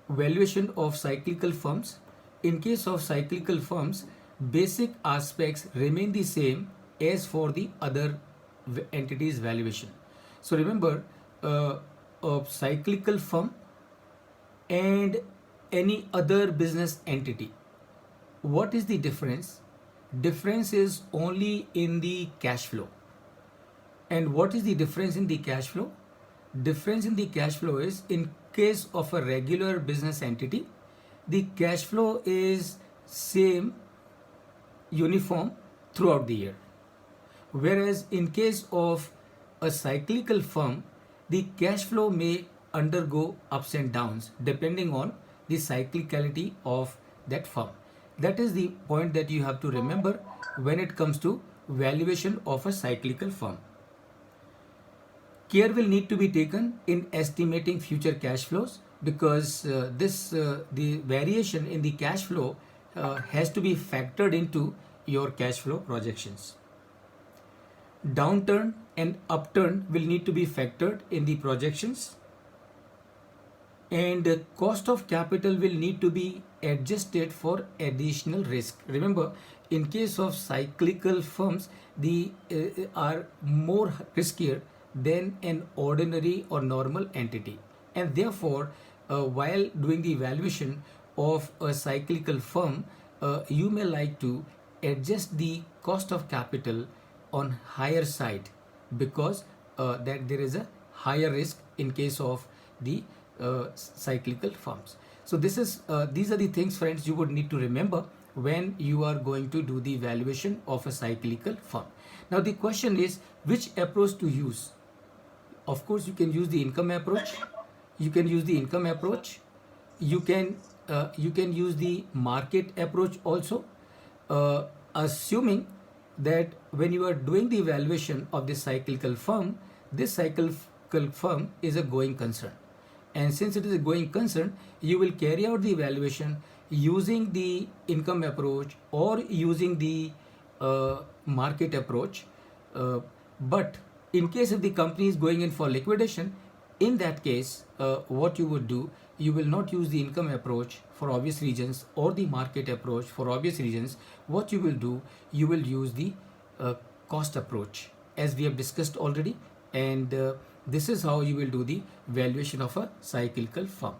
valuation of cyclical firms. In case of cyclical firms, basic aspects remain the same as for the other entities valuation. So remember, a cyclical firm and any other business entity, what is the difference? Difference is only in the cash flow. And what is the difference in the cash flow? Difference in the cash flow is, in case of a regular business entity, the cash flow is same, uniform throughout the year. Whereas in case of a cyclical firm, the cash flow may undergo ups and downs depending on the cyclicality of that firm. That is the point that you have to remember when it comes to valuation of a cyclical firm. Care will need to be taken in estimating future cash flows, because the variation in the cash flow has to be factored into your cash flow projections. Downturn and upturn will need to be factored in the projections, and cost of capital will need to be adjusted for additional risk. Remember, in case of cyclical firms, the are more riskier than an ordinary or normal entity, and therefore while doing the evaluation of a cyclical firm, you may like to adjust the cost of capital on higher side, because that there is a higher risk in case of the cyclical firms. So these are the things, friends, you would need to remember when you are going to do the evaluation of a cyclical firm. Now the question is, which approach to use? Of course, you can use the income approach. You can use the income approach. You can use the market approach also, assuming that when you are doing the evaluation of this cyclical firm, this cyclical firm is a going concern. And since it is a going concern, you will carry out the evaluation using the income approach or using the market approach. But in case if the company is going in for liquidation, in that case, what you would do, you will not use the income approach for obvious reasons or the market approach for obvious reasons. What you will do, you will use the cost approach, as we have discussed already, and this is how you will do the valuation of a cyclical firm.